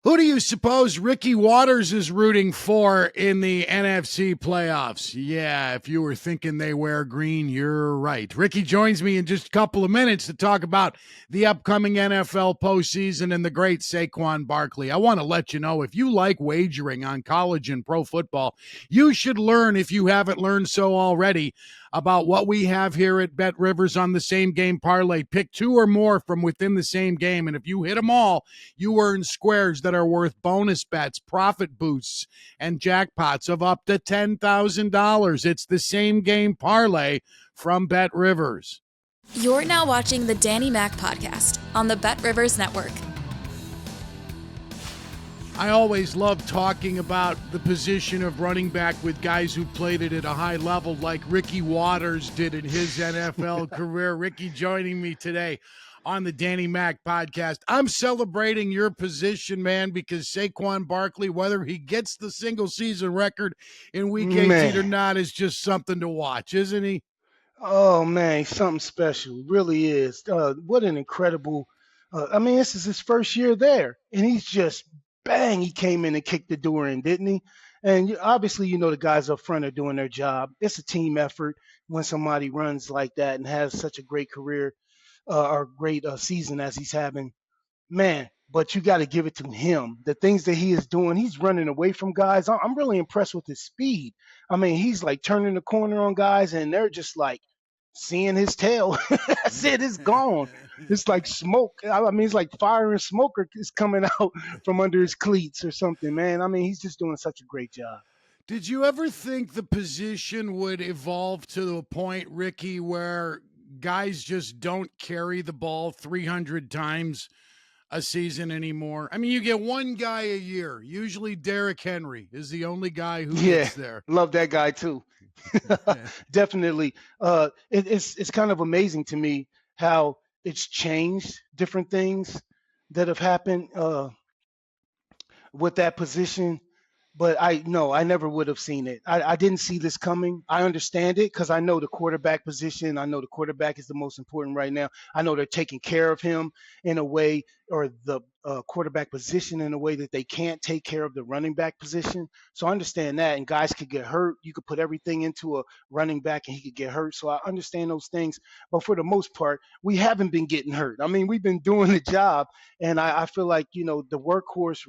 Who do you suppose Ricky Watters is rooting for in the NFC playoffs? Yeah, if you were thinking they wear green, you're right. Ricky joins me in just a couple of minutes to talk about the upcoming NFL postseason and the great Saquon Barkley. I want to let you know, if you like wagering on college and pro football, you should learn, if you haven't learned so already, about what we have here at Bet Rivers on the same game parlay. Pick two or more from within the same game, and if you hit them all, you earn squares that are worth bonus bets, profit boosts, and jackpots of up to $10,000. It's the same game parlay from Bet Rivers. You're now watching the Danny Mac Podcast on the Bet Rivers Network. I always love talking about the position of running back with guys who played it at a high level, like Ricky Watters did in his NFL career. Ricky joining me today on the Danny Mac Podcast. I'm celebrating your position, man, because Saquon Barkley, whether he gets the single season record in week 18 or not, is just something to watch, isn't he? Oh, man, something special. Really is. What an incredible this is his first year there, and he's just, bang, he came in and kicked the door in, didn't he? And obviously, the guys up front are doing their job. It's a team effort when somebody runs like that and has such a great career or great season as he's having. Man, but you got to give it to him. The things that he is doing, he's running away from guys. I'm really impressed with his speed. I mean, he's like turning the corner on guys, and they're just like seeing his tail. That's it. It's gone. It's like smoke. I mean, it's like fire and smoke is coming out from under his cleats or something, man. I mean, he's just doing such a great job. Did you ever think the position would evolve to a point, Ricky, where guys just don't carry the ball 300 times a season anymore? I mean, you get one guy a year. Usually Derrick Henry is the only guy who gets there. Love that guy too. Definitely. It's kind of amazing to me how it's changed different things that have happened with that position. But I never would have seen it. I didn't see this coming. I understand it because I know the quarterback position. I know the quarterback is the most important right now. I know they're taking care of him in a way, or the quarterback position in a way that they can't take care of the running back position. So I understand that. And guys could get hurt. You could put everything into a running back and he could get hurt. So I understand those things. But for the most part, we haven't been getting hurt. I mean, we've been doing the job. And I feel like, the workhorse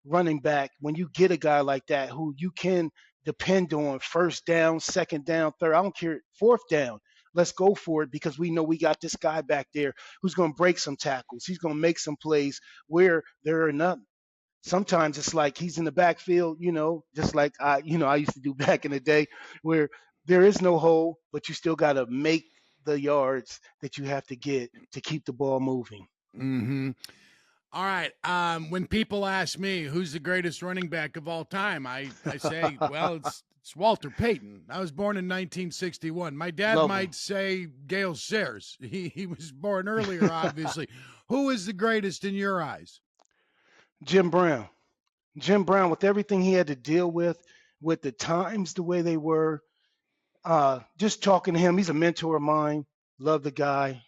running back, when you get a guy like that who you can depend on first down, second down, third, I don't care, fourth down, let's go for it because we know we got this guy back there who's going to break some tackles. He's going to make some plays where there are none. Sometimes it's like he's in the backfield, just like I used to do back in the day, where there is no hole, but you still got to make the yards that you have to get to keep the ball moving. Mm-hmm. All right. When people ask me who's the greatest running back of all time, I say, well, it's Walter Payton. I was born in 1961. My dad might say Gale Sayers. He was born earlier, obviously. Who is the greatest in your eyes? Jim Brown. Jim Brown, with everything he had to deal with the times the way they were, just talking to him, he's a mentor of mine. Love the guy.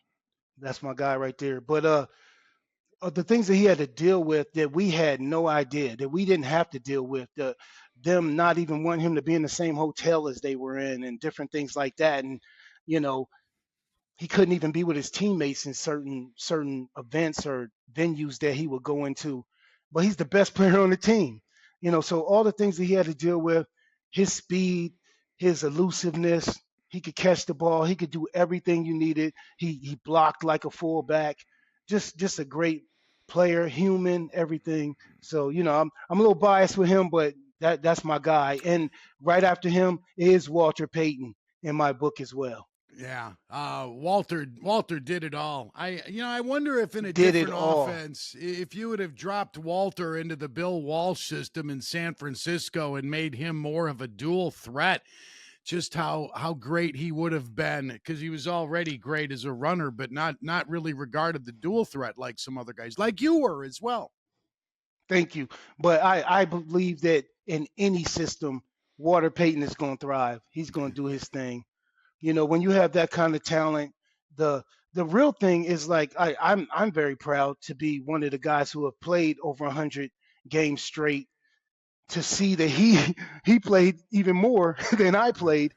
That's my guy right there. But the things that he had to deal with that we had no idea, that we didn't have to deal with, them not even wanting him to be in the same hotel as they were in and different things like that. And, he couldn't even be with his teammates in certain events or venues that he would go into. But he's the best player on the team. So all the things that he had to deal with, his speed, his elusiveness, he could catch the ball, he could do everything you needed. He blocked like a fullback. Just a great player, human, everything. So, I'm a little biased with him, but that's my guy. And right after him is Walter Payton in my book as well. Yeah. Walter did it all. I wonder if in a different offense, if you would have dropped Walter into the Bill Walsh system in San Francisco and made him more of a dual threat, just how great he would have been, because he was already great as a runner, but not really regarded the dual threat like some other guys, like you were as well. Thank you. But I believe that in any system, Walter Payton is going to thrive. He's going to do his thing. When you have that kind of talent, the real thing is like I'm very proud to be one of the guys who have played over 100 games straight, to see that he played even more than I played,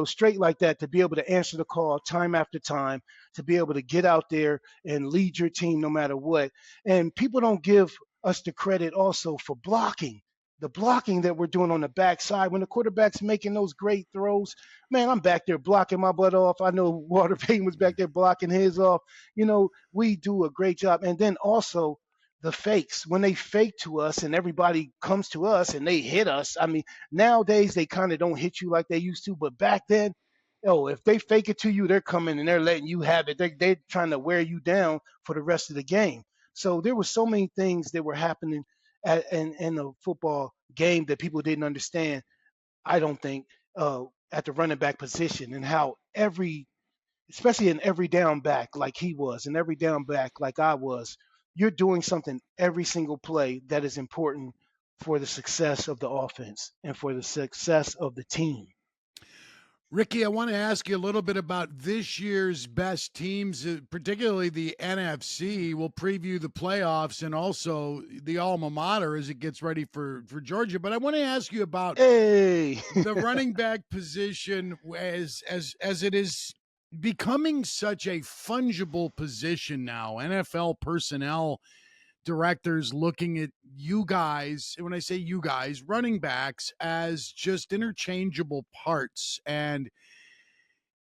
straight like that, to be able to answer the call time after time, to be able to get out there and lead your team no matter what. And people don't give us the credit also for blocking. The blocking that we're doing on the backside when the quarterback's making those great throws, man, I'm back there blocking my butt off. I know Walter Payton was back there blocking his off. We do a great job. And then also the fakes, when they fake to us and everybody comes to us and they hit us. I mean, nowadays they kind of don't hit you like they used to, but back then, oh, if they fake it to you, they're coming and they're letting you have it. They're trying to wear you down for the rest of the game. So there were so many things that were happening in the football game that people didn't understand. I don't think at the running back position, and how especially in every down back like he was, and every down back like I was, you're doing something every single play that is important for the success of the offense and for the success of the team. Ricky, I want to ask you a little bit about this year's best teams, particularly the NFC. We'll preview the playoffs and also the alma mater as it gets ready for Georgia. But I want to ask you about the running back position as it is becoming such a fungible position now. NFL personnel directors looking at you guys, and when I say you guys, running backs, as just interchangeable parts. And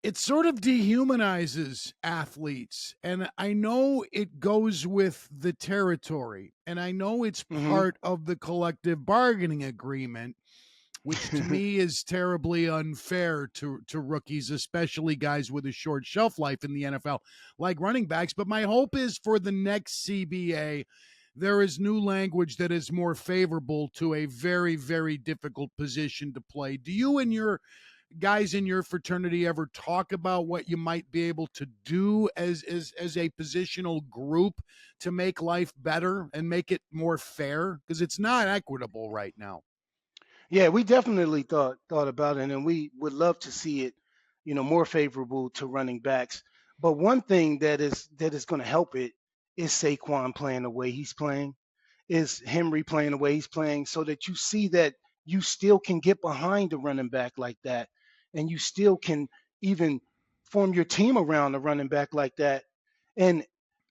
it sort of dehumanizes athletes. And I know it goes with the territory, and I know it's part of the collective bargaining agreement, which to me is terribly unfair to rookies, especially guys with a short shelf life in the NFL, like running backs. But my hope is for the next CBA, there is new language that is more favorable to a very, very difficult position to play. Do you and your guys in your fraternity ever talk about what you might be able to do as a positional group to make life better and make it more fair? Because it's not equitable right now. Yeah, we definitely thought about it, and we would love to see it, more favorable to running backs. But one thing that is going to help it is Saquon playing the way he's playing, is Henry playing the way he's playing, so that you see that you still can get behind a running back like that, and you still can even form your team around a running back like that. And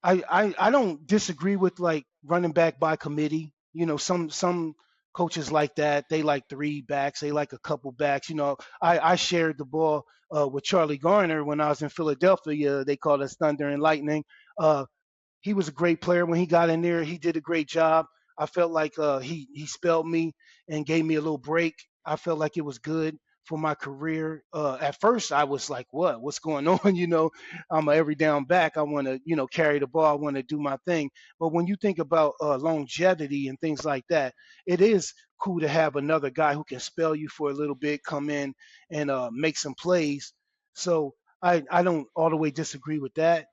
I don't disagree with like running back by committee. Some coaches like that. They like three backs. They like a couple backs. I shared the ball with Charlie Garner when I was in Philadelphia. They called us Thunder and Lightning. He was a great player when he got in there. He did a great job. I felt like he spelled me and gave me a little break. I felt like it was good for my career. At first, I was like, what's going on? I'm a every down back. I want to, carry the ball. I want to do my thing. But when you think about longevity and things like that, it is cool to have another guy who can spell you for a little bit, come in and make some plays. So I don't all the way disagree with that.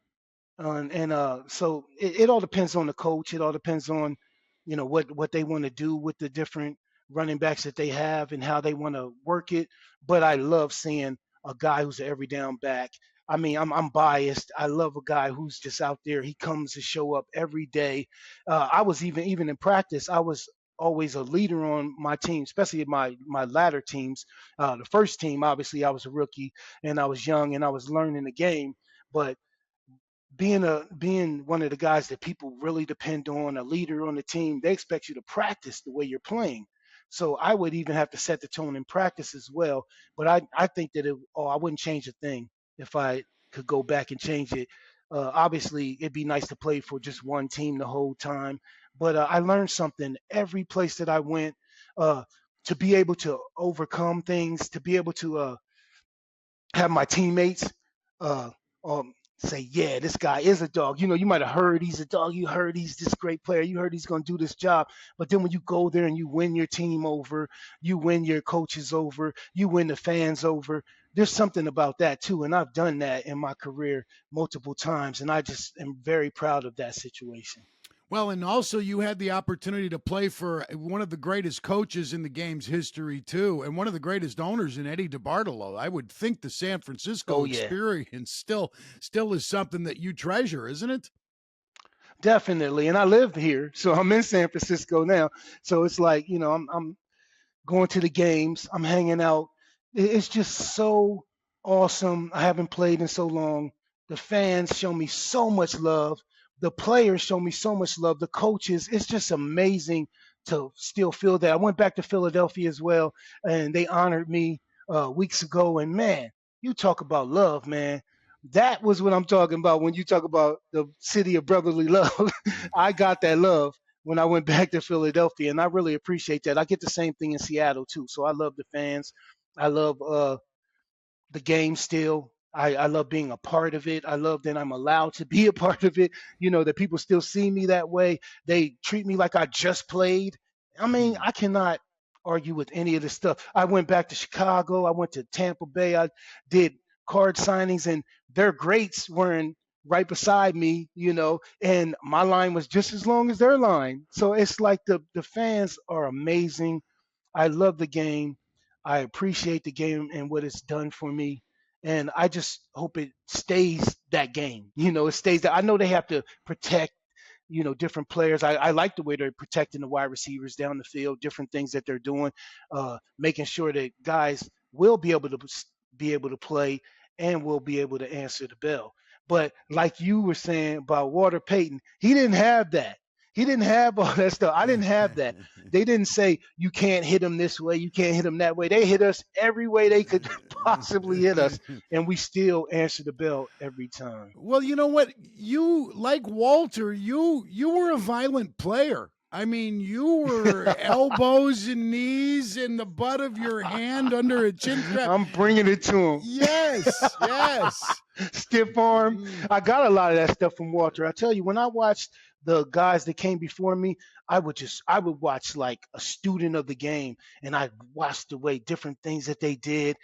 So it all depends on the coach. It all depends on, what they want to do with the different running backs that they have and how they want to work it. But I love seeing a guy who's an every down back. I mean, I'm biased. I love a guy who's just out there. He comes to show up every day. I was even in practice. I was always a leader on my team, especially my latter teams. The first team, obviously, I was a rookie and I was young and I was learning the game. But being one of the guys that people really depend on, a leader on the team, they expect you to practice the way you're playing. So I would even have to set the tone in practice as well. But I think that I wouldn't change a thing if I could go back and change it. Obviously, it'd be nice to play for just one team the whole time. But I learned something every place that I went, to be able to overcome things, to be able to have my teammates uh, say, yeah, this guy is a dog. You might have heard he's a dog. You heard he's this great player. You heard he's going to do this job. But then when you go there and you win your team over, you win your coaches over, you win the fans over, there's something about that too. And I've done that in my career multiple times. And I just am very proud of that situation. Well, and also you had the opportunity to play for one of the greatest coaches in the game's history, too, and one of the greatest owners in Eddie DeBartolo. I would think the San Francisco experience still is something that you treasure, isn't it? Definitely. And I live here, so I'm in San Francisco now. So it's like, I'm going to the games. I'm hanging out. It's just so awesome. I haven't played in so long. The fans show me so much love. The players show me so much love. The coaches, it's just amazing to still feel that. I went back to Philadelphia as well, and they honored me weeks ago. And man, you talk about love, man. That was what I'm talking about when you talk about the city of brotherly love. I got that love when I went back to Philadelphia, and I really appreciate that. I get the same thing in Seattle too. So I love the fans. I love the game still. I love being a part of it. I love that I'm allowed to be a part of it. That people still see me that way. They treat me like I just played. I mean, I cannot argue with any of this stuff. I went back to Chicago. I went to Tampa Bay. I did card signings, and their greats weren't right beside me, and my line was just as long as their line. So it's like the fans are amazing. I love the game. I appreciate the game and what it's done for me. And I just hope it stays that game. It stays that. I know they have to protect, different players. I like the way they're protecting the wide receivers down the field, different things that they're doing, making sure that guys will be able to play and will be able to answer the bell. But like you were saying about Walter Payton, he didn't have that. He didn't have all that stuff. I didn't have that. They didn't say you can't hit him this way, you can't hit him that way. They hit us every way they could possibly hit us, and we still answer the bell every time. Well, you know what? You like Walter, you were a violent player. I mean, you were elbows and knees in the butt of your hand under a chin strap. I'm bringing it to him. Yes, yes. Stiff arm. I got a lot of that stuff from Walter. I tell you, when I watched the guys that came before me, I would watch like a student of the game, and I watched the way different things that they did,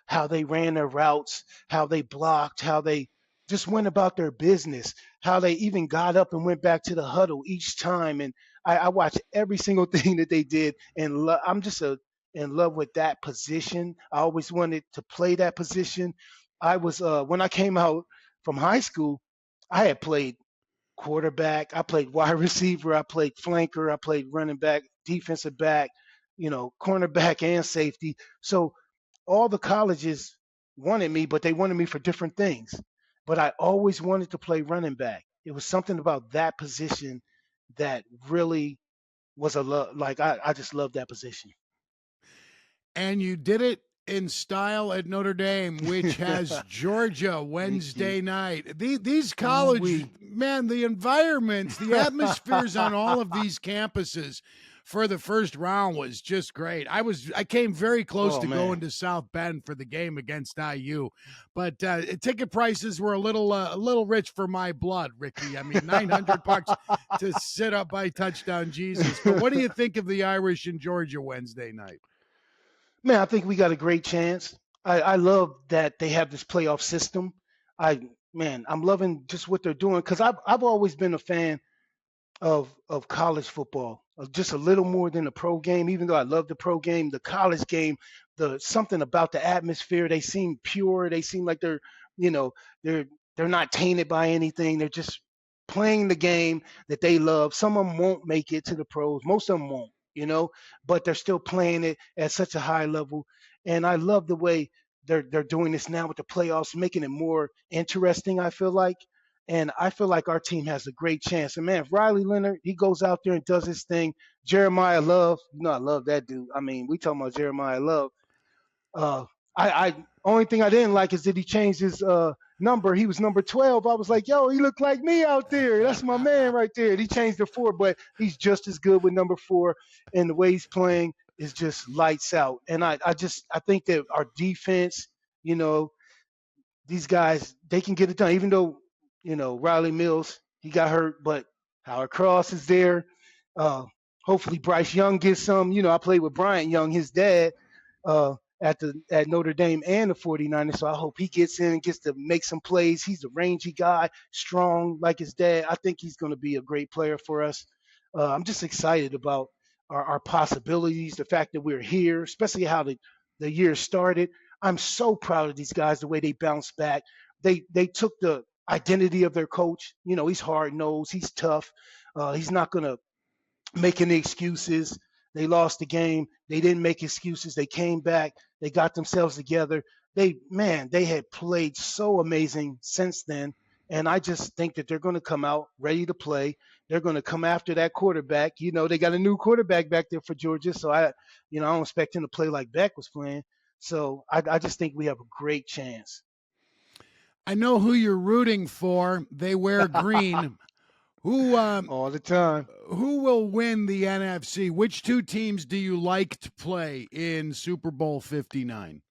how they ran their routes, how they blocked, how they just went about their business, how they even got up and went back to the huddle each time. And I watched every single thing that they did, and I'm just in love with that position. I always wanted to play that position. I was when I came out from high school, I had played quarterback, I played wide receiver, I played flanker, I played running back, defensive back, cornerback and safety. So all the colleges wanted me, but they wanted me for different things. But I always wanted to play running back. It was something about that position that really was a love. Like I just love that position. And you did it in style at Notre Dame, which has Georgia Thank you. Wednesday night. These Ooh college, wee. man, the environments, the atmospheres on all of these campuses for the first round was just great. I came very close Oh to going man. to South Bend for the game against IU, but ticket prices were a little rich for my blood, Ricky. I mean, $900 to sit up by touchdown Jesus. But what do you think of the Irish in Georgia Wednesday night? Man, I think we got a great chance. I love that they have this playoff system. I I'm loving just what they're doing because I've always been a fan of college football, just a little more than the pro game. Even though I love the pro game, the college game, the something about the atmosphere. They seem pure. They seem like you know, they're they're not tainted by anything. They're just playing the game that they love. Some of them won't make it to the pros. Most of them won't, but they're still playing it at such a high level. And I love the way they're doing this now with the playoffs, making it more interesting. I feel like. And I feel like our team has a great chance. And man, if Riley Leonard, he goes out there and does his thing, Jeremiah Love, I love that dude. I mean, we talking about Jeremiah Love. Uh, I only thing I didn't like is that he changed his number. He was number 12. I was like, yo, he looked like me out there. That's my man right there. And he changed to 4, but he's just as good with number 4. And the way he's playing is just lights out. And I think that our defense, you know, these guys they can get it done. Even though Riley Mills he got hurt, but Howard Cross is there. Uh, Hopefully Bryce Young gets some. I played with Bryant Young, his dad, uh, at Notre Dame and the 49ers. So I hope he gets in and gets to make some plays. He's a rangy guy, strong like his dad. I think he's going to be a great player for us. I'm just excited about our possibilities, the fact that we're here, especially how the year started. I'm so proud of these guys, the way they bounced back. They took the identity of their coach. You know, he's hard nosed, he's tough. He's not going to make any excuses. They lost the game. They didn't make excuses. They came back. They got themselves together. They had played so amazing since then. And I just think that they're going to come out ready to play. They're going to come after that quarterback. You know, they got a new quarterback back there for Georgia. So I don't expect him to play like Beck was playing. So I just think we have a great chance. I know who you're rooting for. They wear green. Who all the time? Who will win the NFC? Which two teams do you like to play in Super Bowl 59?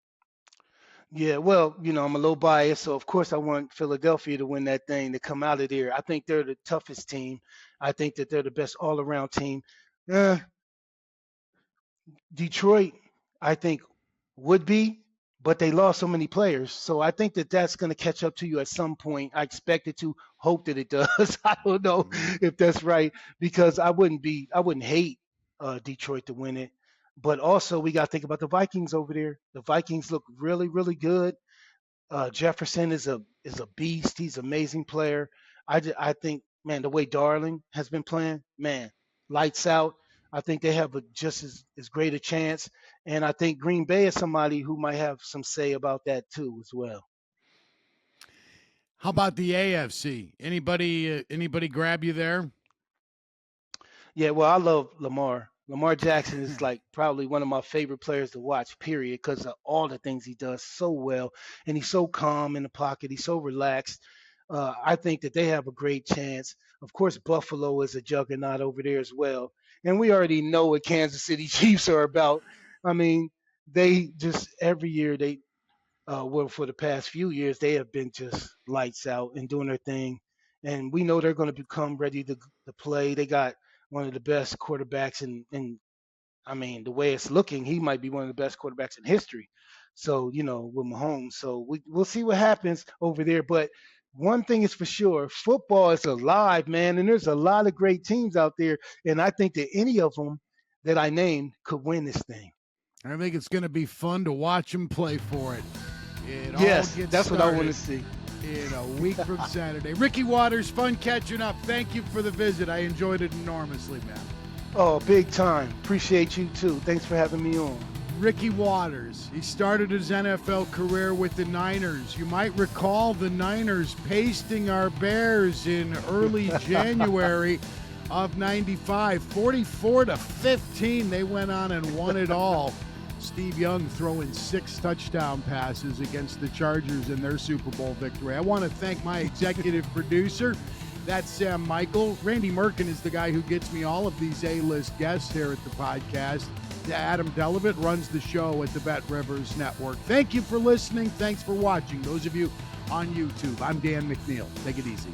Yeah, well, I'm a little biased, so of course I want Philadelphia to win that thing to come out of there. I think they're the toughest team. I think that they're the best all-around team. Detroit, I think, would be, but they lost so many players. So I think that that's going to catch up to you at some point. I expect it to, hope that it does. I don't know if that's right, because I wouldn't hate Detroit to win it. But also we got to think about the Vikings over there. The Vikings look really, really good. Jefferson is a beast. He's an amazing player. I think, man, the way Darling has been playing, man, lights out. I think they have just as great a chance. And I think Green Bay is somebody who might have some say about that too as well. How about the AFC? Anybody grab you there? Yeah, well, I love Lamar. Lamar Jackson is like probably one of my favorite players to watch, period, because of all the things he does so well. And he's so calm in the pocket. He's so relaxed. I think that they have a great chance. Of course, Buffalo is a juggernaut over there as well. And we already know what Kansas City Chiefs are about. I mean, they just every year for the past few years, they have been just lights out and doing their thing. And we know they're going to become ready to play. They got one of the best quarterbacks in I mean, the way it's looking, he might be one of the best quarterbacks in history. So, with Mahomes. So we'll see what happens over there. But one thing is for sure, football is alive, man. And there's a lot of great teams out there. And I think that any of them that I named could win this thing. I think it's going to be fun to watch them play for it. Yes, that's what I want to see. In a week from Saturday. Ricky Watters, fun catching up. Thank you for the visit. I enjoyed it enormously, man. Oh, big time. Appreciate you, too. Thanks for having me on. Ricky Watters. He started his NFL career with the Niners. You might recall the Niners pasting our Bears in early January of 95. 44-15. They went on and won it all. Steve Young throwing 6 touchdown passes against the Chargers in their Super Bowl victory. I want to thank my executive producer. That's Sam Michael. Randy Merkin is the guy who gets me all of these A-list guests here at the podcast. Adam Delavitt runs the show at the Bet Rivers Network. Thank you for listening. Thanks for watching. Those of you on YouTube, I'm Dan McNeil. Take it easy.